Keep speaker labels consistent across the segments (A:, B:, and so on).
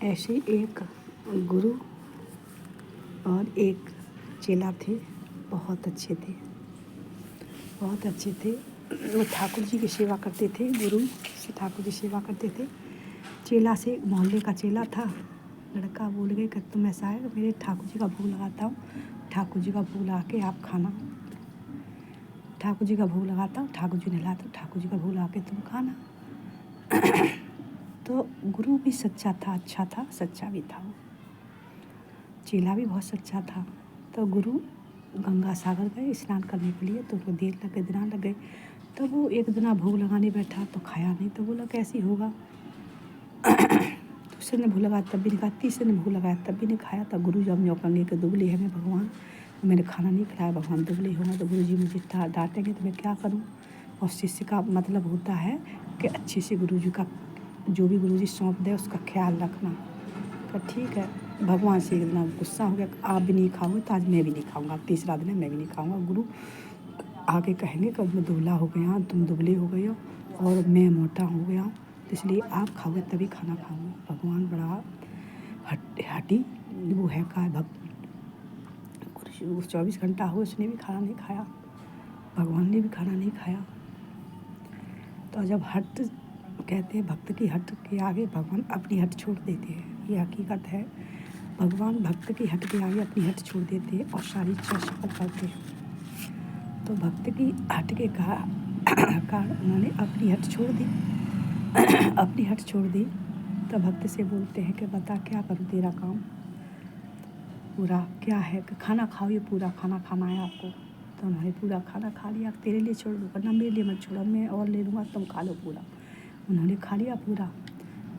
A: ऐसे एक गुरु और एक चेला थे। बहुत अच्छे थे, बहुत अच्छे थे। वो ठाकुर जी की सेवा करते थे। गुरु से ठाकुर जी सेवा करते थे। चेला से मोहल्ले का चेला था। लड़का बोल गए कि तुम ऐसा है, मेरे ठाकुर जी का भोग लगाता हूँ, ठाकुर जी का भोग लगा के आप खाना। ठाकुर जी का भोग लगाता हूँ, ठाकुर जी नहलाता हूँ, ठाकुर जी का भोग लगा के तुम खाना। तो गुरु भी सच्चा था, अच्छा था, सच्चा भी था वो। चेला भी बहुत सच्चा था। तो गुरु गंगा सागर गए स्नान करने के लिए, तो उनको देर लग गई, दिन लग गए। तो वो एक दिन भोग लगाने बैठा तो खाया नहीं। तो बोला कैसी होगा। दूसरे ने भोग लगाया तब भी नहीं खाया, तीसरे ने भोग लगाया तब भी नहीं खाया। तो गुरु जब न्योकेंगे कि दुबले है मैं भगवान, मैंने खाना नहीं खिलाया, भगवान दुबले होगा तो गुरु जी मुझे डांटेंगे तो मैं क्या करूँ। और शिष्य का मतलब होता है कि अच्छे से गुरु जी का जो भी गुरु जी सौंप दे उसका ख्याल रखना। तो ठीक है, भगवान से इतना गुस्सा हो गया, आप भी नहीं खाओगे तो आज मैं भी नहीं खाऊंगा, तीसरा दिन है मैं भी नहीं खाऊंगा। गुरु आगे कहेंगे कि मैं दुबला हो गया, तुम दुबले हो गए हो और मैं मोटा हो गया, तो इसलिए आप खाओगे तभी खाना खाऊंगा। भगवान बड़ा हटी वो है का भक्त। 24 घंटा हो उसने भी खाना नहीं खाया, भगवान ने भी खाना नहीं खाया। तो जब हट कहते हैं भक्त की हट के आगे भगवान अपनी हट छोड़ देते हैं, ये हकीकत है। भगवान भक्त की हट के आगे अपनी हट छोड़ देते हैं और सारी इच्छा सफल करते हैं। तो भक्त की हट के कारण उन्होंने अपनी हट छोड़ दी। अपनी हट छोड़ दी। तो भक्त से बोलते हैं कि बता क्या करूँ तेरा काम पूरा क्या है कि खाना खाओ, ये पूरा खाना खाना है आपको। तो उन्होंने पूरा खाना खा लिया। तेरे लिए छोड़ दूँ वरना मेरे लिए मत छोड़ो, मैं और ले लूँगा, तुम खा लो पूरा। उन्होंने खा लिया पूरा।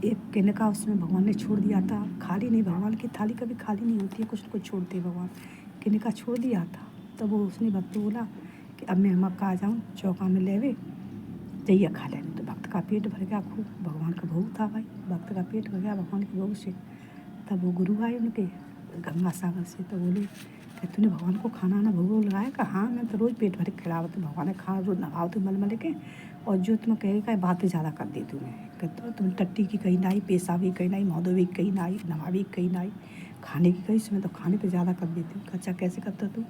A: एक किनका उसमें भगवान ने छोड़ दिया था, खाली नहीं, भगवान की थाली कभी खाली नहीं होती है, कुछ न कुछ छोड़ते हैं भगवान। किनका छोड़ दिया था। तो वो उसने भक्त बोला कि अब मैं मक्का आ जाऊँ चौका में लेवे जाइए खा लेने। तो भक्त का पेट भर गया खूब, भगवान का भोग था भाई, भक्त का पेट भर गया भगवान के भोग से। तब वो गुरु आए उनके गंगा सागर से। तो बोले कि तूने भगवान को खाना ना भोग लगाया। कि हाँ मैं तो रोज़ पेट भर के खिलावत हूँ, भगवान ने खाना रोज़ नभाओ तो मल मल के, और जो तुम कहेगा बातें ज़्यादा कर दी तूने। कहते तुम टट्टी की कहीं नाई, पेशाबी कहीं नाई, मौदवी कहीं नाई, नवाबी कहीं नाई, खाने की कहीं इसमें तो खाने पे ज़्यादा कर देती हूँ। अच्छा कैसे करता तू।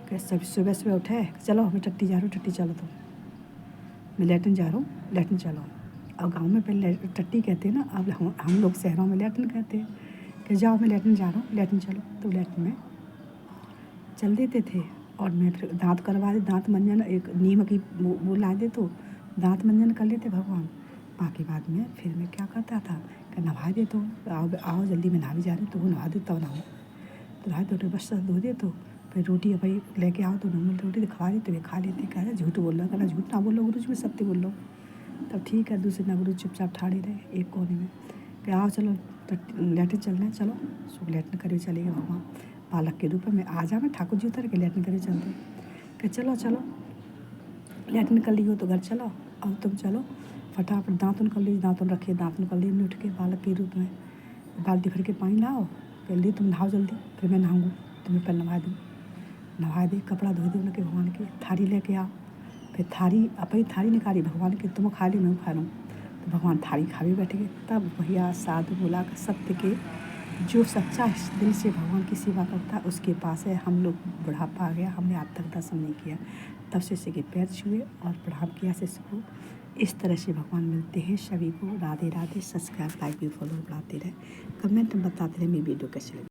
A: कैसे सुबह सुबह उठे चलो मैं टट्टी जा रहा हूँ, टट्टी चलो तुम, मैं लैट्रिन जा रहा हूँ, लैट्रिन चलो। अब गाँव में पहले टट्टी कहते हैं ना, अब हम लोग शहरों में लैट्रिन कहते हैं कि जाओ मैं लैट्रिन जा रहा हूँ, लैट्रिन चलो। तो लैट्रिन में चल देते थे। और मैं फिर दांत करवा दे, दांत मंजन एक नीम की वो ला दे तो दांत मंजन कर लेते भगवान। बाकी बाद में फिर मैं क्या करता था कि नहा दे तो आओ आओ जल्दी मैं नहा भी जा रही हूँ, तो वो नहा दे तब नहाऊँ। तो नहा तो बस धो दे तो फिर रोटी भाई लेके आओ तो नॉर्मल रोटी तो खवा दे, तो वे खा लेते। कह रहे झूठ बोल रहा, कहना झूठ ना बोलो गुरु जी, में सत्य बोल लो। तब ठीक है, दूसरे ना गुरु चुपचाप ठाड़े रहे एक कोने में कि आओ चलो लैट्रिन चलना है, चलो सुख लैट्रिन करे चले गए भगवान बालक के रूप में। आ जा मैं ठाकुर जी उतर के लैट्रिन करे चलते कि चलो चलो लैट्रिन कर ली हो तो घर चलो, अब तुम चलो फटाफट दांतुन कर ली, दांतुन रखे, दांतुन कर ली, उठ के बालक के रूप में बाल्टी भर के पानी लाओ, कर ली तुम नहाओ जल्दी, फिर मैं नहाऊंगी, तुम्हें पहले नहा दूँ, नहा दे, कपड़ा धो दे उनके भगवान की, थाली लेके आओ। फिर थाली अपनी थाली निकाली भगवान की, तुम खा ली मैं खा लूँ। तो भगवान थाली खा भी बैठ गए। तब भैया साधु बोला कि सत्य के जो सच्चा दिल से भगवान की सेवा करता है उसके पास है। हम लोग बुढ़ापा आ गया, हमने आज तक दर्शन नहीं किया। तब शिष्य के पैर छुए और प्रणाम किया शिष्य को। इस तरह से भगवान मिलते हैं सभी को। राधे राधे। सब्सक्राइब लाइक भी फॉलो बढ़ाते रहे, कमेंट में बताते रहे मेरी वीडियो कैसी लगी।